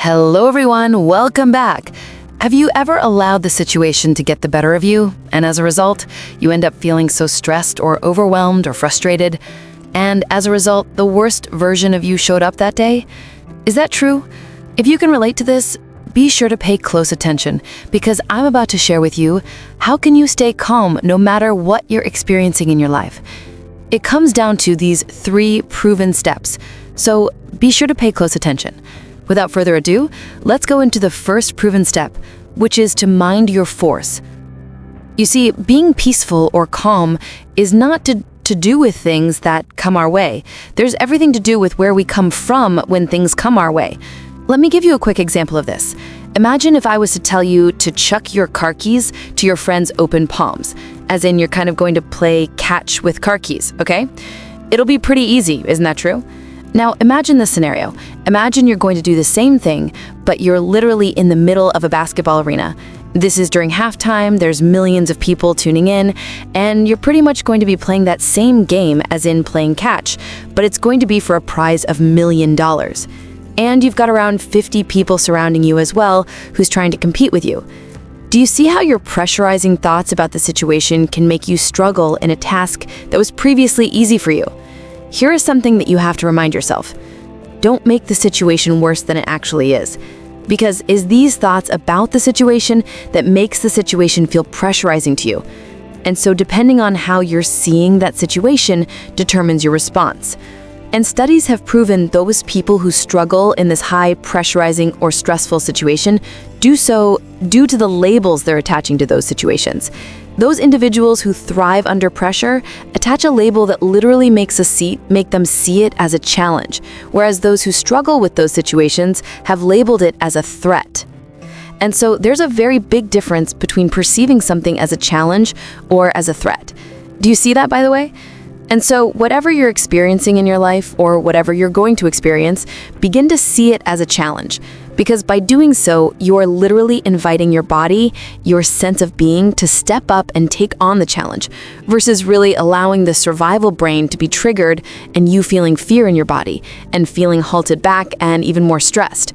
Hello everyone, welcome back. Have you ever allowed the situation to get the better of you, and as a result, you end up feeling so stressed or overwhelmed or frustrated, and as a result, the worst version of you showed up that day? Is that true? If you can relate to this, be sure to pay close attention, because I'm about to share with you how can you stay calm no matter what you're experiencing in your life. It comes down to these 3 proven steps, so be sure to pay close attention. Without further ado, let's go into the first proven step, which is to mind your force. You see, being peaceful or calm is not to do with things that come our way. There's everything to do with where we come from when things come our way. Let me give you a quick example of this. Imagine if I was to tell you to chuck your car keys to your friend's open palms, as in you're kind of going to play catch with car keys, okay? It'll be pretty easy, isn't that true? Now, imagine this scenario. Imagine you're going to do the same thing, but you're literally in the middle of a basketball arena. This is during halftime, there's millions of people tuning in, and you're pretty much going to be playing that same game as in playing catch, but it's going to be for a prize of $1 million. And you've got around 50 people surrounding you as well who's trying to compete with you. Do you see how your pressurizing thoughts about the situation can make you struggle in a task that was previously easy for you? Here is something that you have to remind yourself. Don't make the situation worse than it actually is. Because it's these thoughts about the situation that makes the situation feel pressurizing to you. And so depending on how you're seeing that situation determines your response. And studies have proven those people who struggle in this high pressurizing or stressful situation do so due to the labels they're attaching to those situations. Those individuals who thrive under pressure attach a label that literally make them see it as a challenge, whereas those who struggle with those situations have labeled it as a threat. And so there's a very big difference between perceiving something as a challenge or as a threat. Do you see that, by the way? And so whatever you're experiencing in your life or whatever you're going to experience, begin to see it as a challenge. Because by doing so, you are literally inviting your body, your sense of being, to step up and take on the challenge, versus really allowing the survival brain to be triggered and you feeling fear in your body and feeling halted back and even more stressed.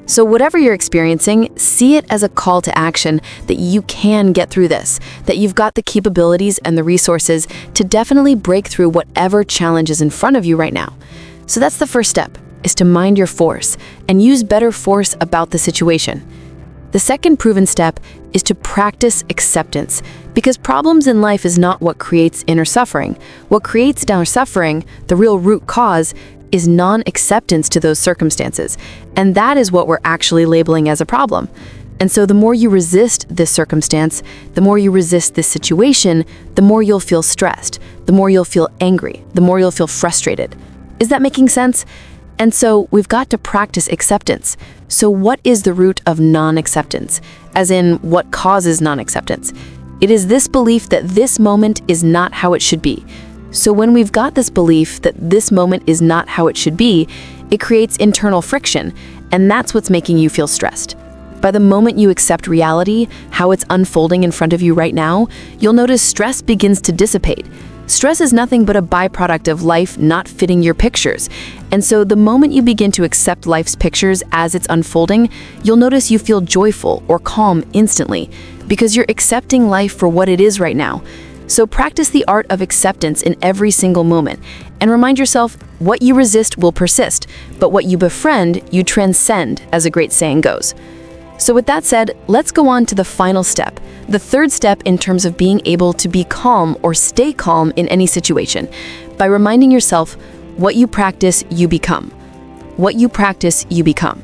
So whatever you're experiencing, see it as a call to action that you can get through this, that you've got the capabilities and the resources to definitely break through whatever challenge is in front of you right now. So that's the first step, is to mind your force and use better force about the situation. The second proven step is to practice acceptance, because problems in life is not what creates inner suffering. What creates inner suffering, the real root cause, is non-acceptance to those circumstances. And that is what we're actually labeling as a problem. And so the more you resist this circumstance, the more you resist this situation, the more you'll feel stressed, the more you'll feel angry, the more you'll feel frustrated. Is that making sense? And so we've got to practice acceptance. So what is the root of non-acceptance? As in, what causes non-acceptance? It is this belief that this moment is not how it should be. So when we've got this belief that this moment is not how it should be, it creates internal friction, and that's what's making you feel stressed. By the moment you accept reality, how it's unfolding in front of you right now, you'll notice stress begins to dissipate. Stress is nothing but a byproduct of life not fitting your pictures. And so the moment you begin to accept life's pictures as it's unfolding, you'll notice you feel joyful or calm instantly, because you're accepting life for what it is right now. So practice the art of acceptance in every single moment, and remind yourself, what you resist will persist, but what you befriend, you transcend, as a great saying goes. So with that said, let's go on to the final step, the third step in terms of being able to be calm or stay calm in any situation, by reminding yourself, what you practice, you become. What you practice, you become.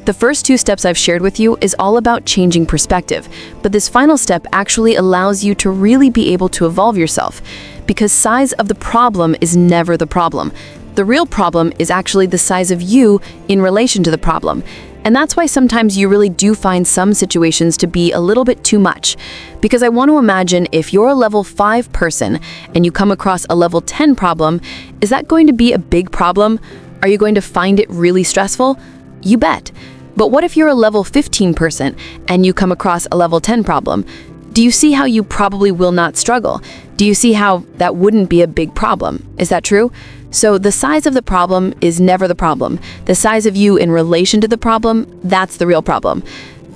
The first 2 steps I've shared with you is all about changing perspective, but this final step actually allows you to really be able to evolve yourself, because size of the problem is never the problem. The real problem is actually the size of you in relation to the problem. And that's why sometimes you really do find some situations to be a little bit too much. Because I want to imagine, if you're a level 5 person and you come across a level 10 problem, is that going to be a big problem? Are you going to find it really stressful? You bet. But what if you're a level 15 person and you come across a level 10 problem? Do you see how you probably will not struggle? Do you see how that wouldn't be a big problem? Is that true? So the size of the problem is never the problem. The size of you in relation to the problem, that's the real problem.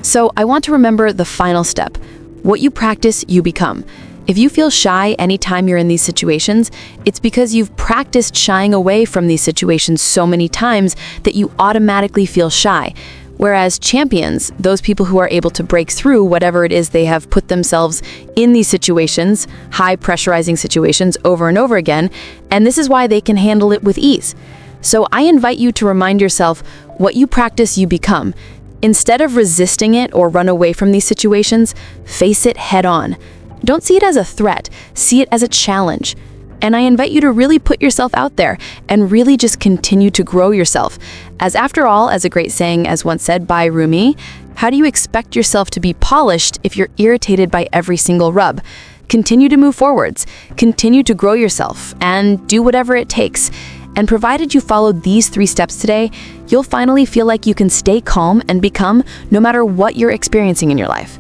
So I want to remember the final step. What you practice, you become. If you feel shy anytime you're in these situations, it's because you've practiced shying away from these situations so many times that you automatically feel shy. Whereas champions, those people who are able to break through whatever it is they have put themselves in these situations, high pressurizing situations over and over again, and this is why they can handle it with ease. So I invite you to remind yourself, what you practice, you become. Instead of resisting it or run away from these situations, face it head on. Don't see it as a threat, see it as a challenge. And I invite you to really put yourself out there and really just continue to grow yourself. As after all, as a great saying as once said by Rumi, how do you expect yourself to be polished if you're irritated by every single rub? Continue to move forwards, continue to grow yourself, and do whatever it takes. And provided you follow these 3 steps today, you'll finally feel like you can stay calm and become no matter what you're experiencing in your life.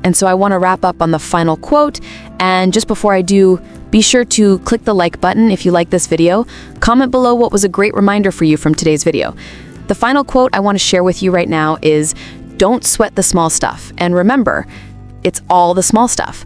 And so I want to wrap up on the final quote, and just before I do, be sure to click the like button if you like this video. Comment below what was a great reminder for you from today's video. The final quote I want to share with you right now is, "Don't sweat the small stuff, and remember, it's all the small stuff."